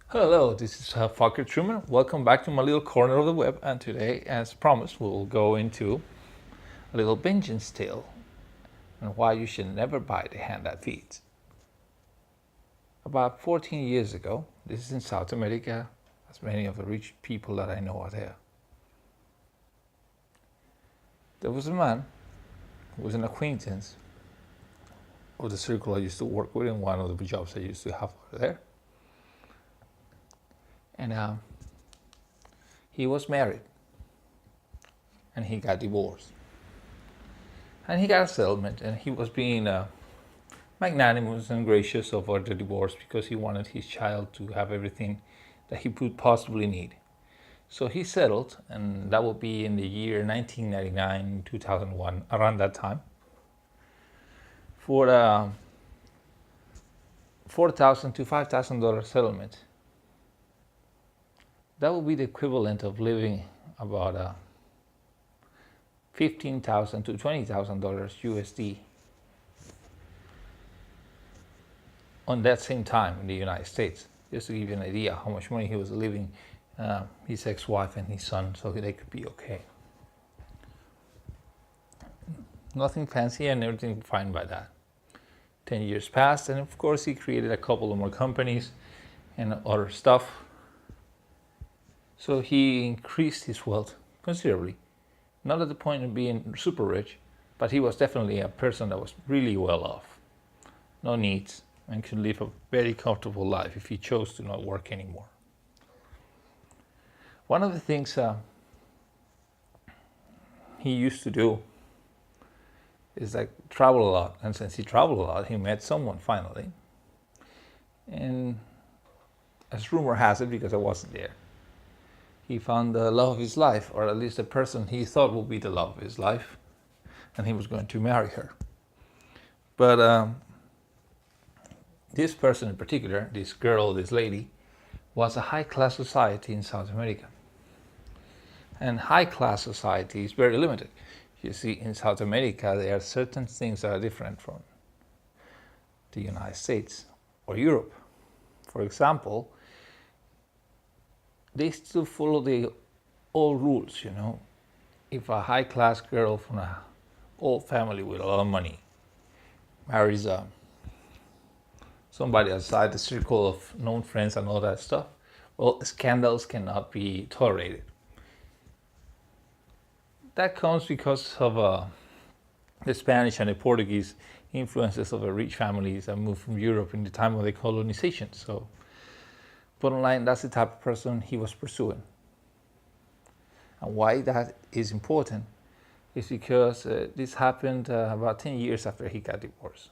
Hello, this is Fucker Truman. Welcome back to my little corner of the web. And today, as promised, we'll go into a little vengeance tale and why you should never bite the hand that feeds. About 14 years ago, this is in South America, as many of the rich people that I know are there. There was a man who was an acquaintance of the circle I used to work with in one of the jobs I used to have over there. And he was married and he got divorced. And he got a settlement, and he was being magnanimous and gracious over the divorce because he wanted his child to have everything that he could possibly need. So he settled, and that would be in the year 1999, 2001, around that time, for a $4,000 to $5,000 settlement. That would be the equivalent of living about $15,000 to $20,000 USD on that same time in the United States. Just to give you an idea how much money he was leaving his ex-wife and his son so they could be okay. Nothing fancy and everything fine by that. 10 years passed, and of course he created a couple of more companies and other stuff. So he increased his wealth considerably. Not at the point of being super rich, but he was definitely a person that was really well off. No needs, and could live a very comfortable life if he chose to not work anymore. One of the things he used to do is like travel a lot. And since he traveled a lot, he met someone finally. And as rumor has it, because I wasn't there, he found the love of his life, or at least the person he thought would be the love of his life, and he was going to marry her. But this person in particular, this girl, this lady, was a high-class society in South America. And high-class society is very limited. You see, in South America, there are certain things that are different from the United States or Europe. For example, they still follow the old rules, you know. If a high-class girl from an old family with a lot of money marries somebody outside the circle of known friends and all that stuff, well, scandals cannot be tolerated. That comes because of the Spanish and the Portuguese influences of the rich families that moved from Europe in the time of the colonization. So, bottom line, that's the type of person he was pursuing. And why that is important is because this happened about 10 years after he got divorced.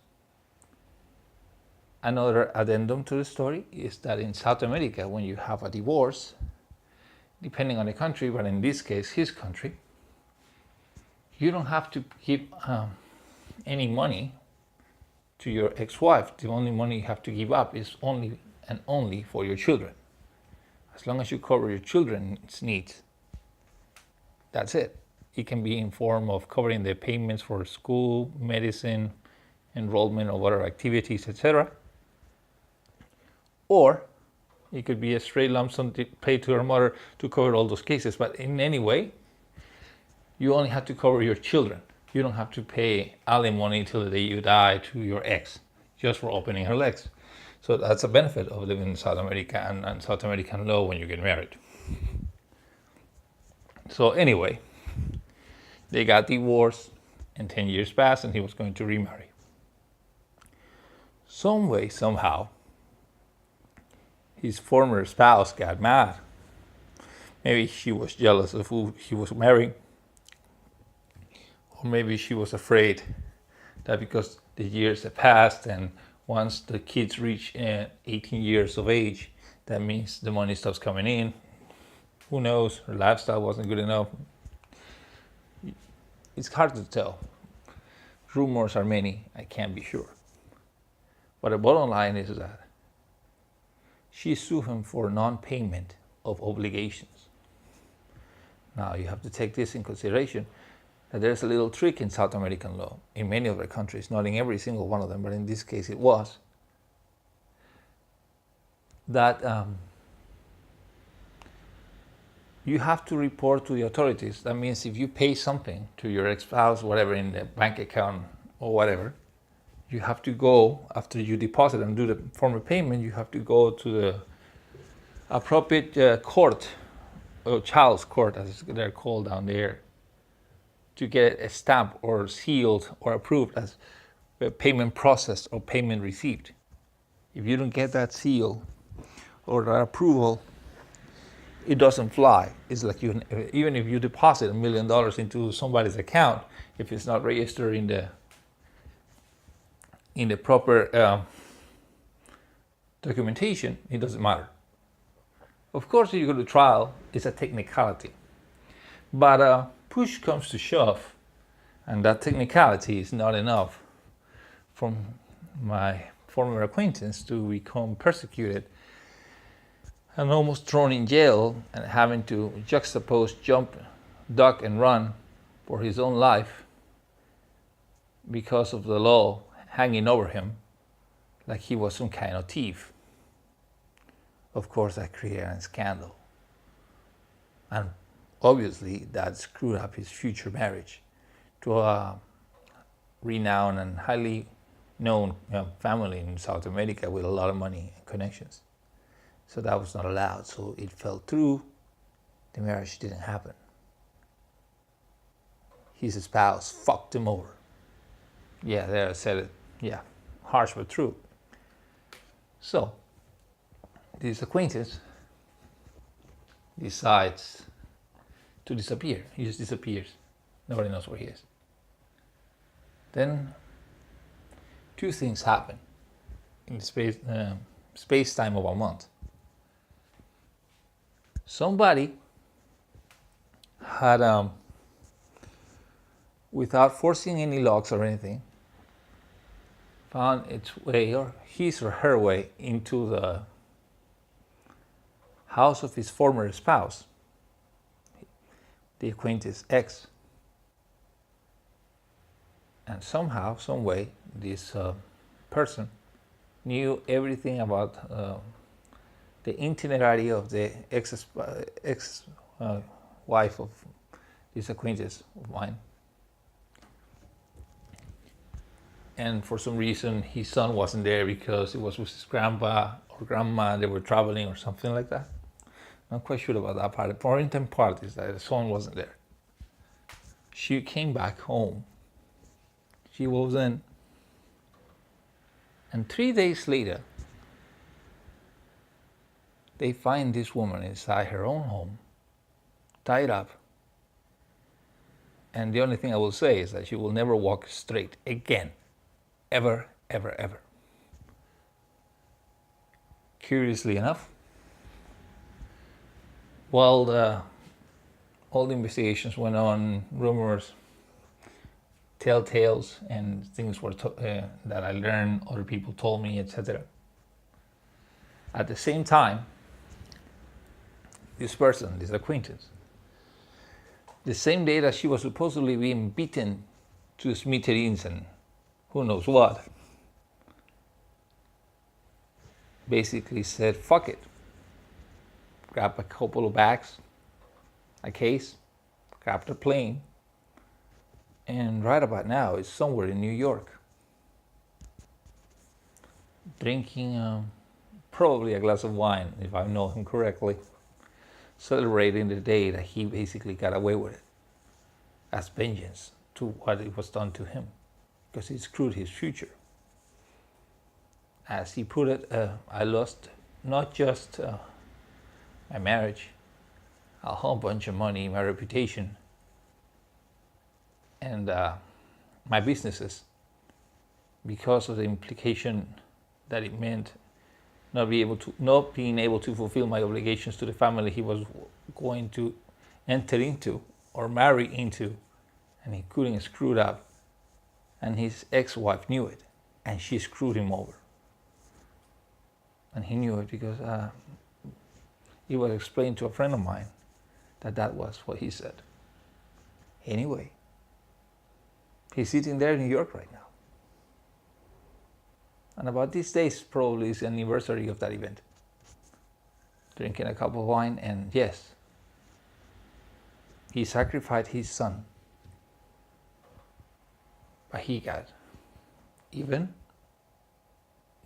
Another addendum to the story is that in South America, when you have a divorce, depending on the country, but in this case, his country, you don't have to give any money to your ex-wife. The only money you have to give up is only and only for your children. As long as you cover your children's needs, that's it. It can be in form of covering the payments for school, medicine, enrollment of other activities, etc. Or it could be a straight lump sum paid to her mother to cover all those cases. But in any way, you only have to cover your children. You don't have to pay alimony until the day you die to your ex, just for opening her legs. So that's a benefit of living in South America and South American law when you get married. So anyway, they got divorced, and 10 years passed, and he was going to remarry. Some way, somehow, his former spouse got mad. Maybe she was jealous of who he was marrying, or maybe she was afraid that because the years have passed and once the kids reach 18 years of age, that means the money stops coming in. Who knows? Her lifestyle wasn't good enough. It's hard to tell. Rumors are many. I can't be sure. But the bottom line is that she sued him for non-payment of obligations. Now you have to take this in consideration, that there's a little trick in South American law, in many other countries, not in every single one of them, but in this case it was, that you have to report to the authorities. That means if you pay something to your ex-spouse, whatever, in the bank account or whatever, you have to go, after you deposit and do the form of payment, you have to go to the appropriate court, or child's court as they're called down there, to get a stamp or sealed or approved as payment processed or payment received. If you don't get that seal or that approval, it doesn't fly. It's like even if you deposit $1 million into somebody's account, if it's not registered in the proper documentation, it doesn't matter. Of course, if you go to trial, it's a technicality. But push comes to shove, and that technicality is not enough for my former acquaintance to become persecuted and almost thrown in jail and having to juxtapose, jump, duck, and run for his own life because of the law hanging over him like he was some kind of thief. Of course, that created a scandal. And obviously, that screwed up his future marriage to a renowned and highly known family in South America with a lot of money and connections. So that was not allowed. So it fell through. The marriage didn't happen. His spouse fucked him over. Yeah, there I said it. Yeah, harsh but true. So this acquaintance decides to disappear. He just disappears. Nobody knows where he is. Then two things happen in the space time of a month. Somebody had, without forcing any locks or anything, found its way, or his or her way, into the house of his former spouse, the acquaintance ex. And somehow, some way, this person knew everything about the itinerary of the ex-wife of this acquaintance of mine. And for some reason, his son wasn't there because it was with his grandpa or grandma. They were traveling or something like that. Not quite sure about that part. The important part is that the son wasn't there. She came back home. She was in. And 3 days later, they find this woman inside her own home, tied up. And the only thing I will say is that she will never walk straight again. Ever, ever, ever. Curiously enough, while all the investigations went on, rumors, telltales, and things were that I learned, other people told me, etc. At the same time, this person, this acquaintance, the same day that she was supposedly being beaten to smithereens and who knows what, basically said, fuck it. Grab a couple of bags, a case, grabbed a plane, and right about now is somewhere in New York, drinking probably a glass of wine, if I know him correctly, celebrating the day that he basically got away with it as vengeance to what it was done to him, because it screwed his future. As he put it, I lost not just my marriage, a whole bunch of money, my reputation, and my businesses, because of the implication that it meant not being able to fulfill my obligations to the family he was going to enter into or marry into, and he couldn't screw it up. And his ex-wife knew it, and she screwed him over. And he knew it because it was explained to a friend of mine that was what he said. Anyway, he's sitting there in New York right now. And about these days, probably is the anniversary of that event. Drinking a cup of wine, and yes, He sacrificed his son, but he got even.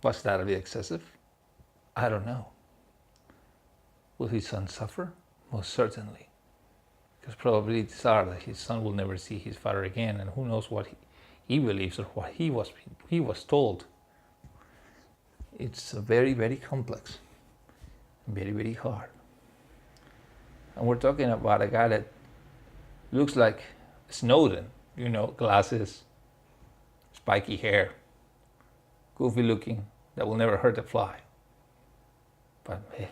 Was that a bit excessive? I don't know. Will his son suffer? Most certainly. Because probabilities are that his son will never see his father again, and who knows what he believes or what he was told. It's very, very complex, very, very hard. And we're talking about a guy that looks like Snowden, glasses, spiky hair, goofy looking, that will never hurt a fly. But hey,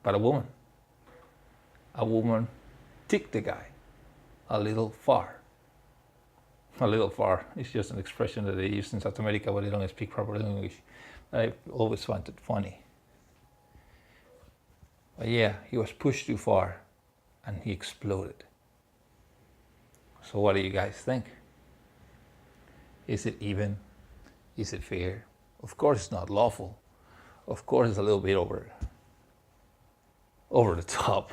a woman ticked the guy a little far. A little far is just an expression that they use in South America where they don't speak proper English. I always found it funny. But yeah, he was pushed too far and he exploded. So what do you guys think? Is it even? Is it fair? Of course it's not lawful. Of course it's a little bit over the top.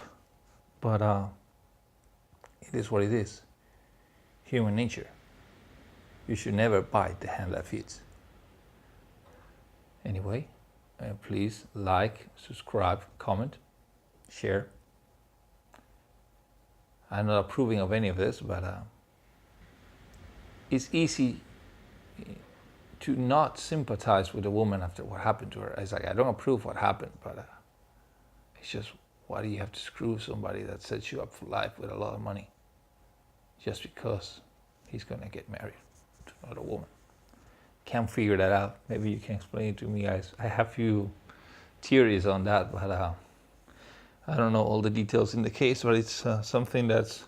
But it is what it is. Human nature. You should never bite the hand that feeds. Anyway, please like, subscribe, comment, share. I'm not approving of any of this, but it's easy to not sympathize with a woman after what happened to her. It's like, I don't approve what happened, but it's just, why do you have to screw somebody that sets you up for life with a lot of money just because he's going to get married to another woman? Can't figure that out. Maybe you can explain it to me, guys. I have few theories on that, but I don't know all the details in the case, but it's something that's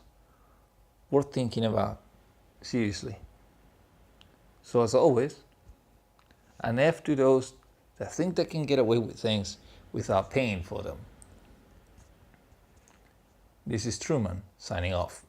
worth thinking about seriously. So as always, an F to those that think they can get away with things without paying for them. This is Truman signing off.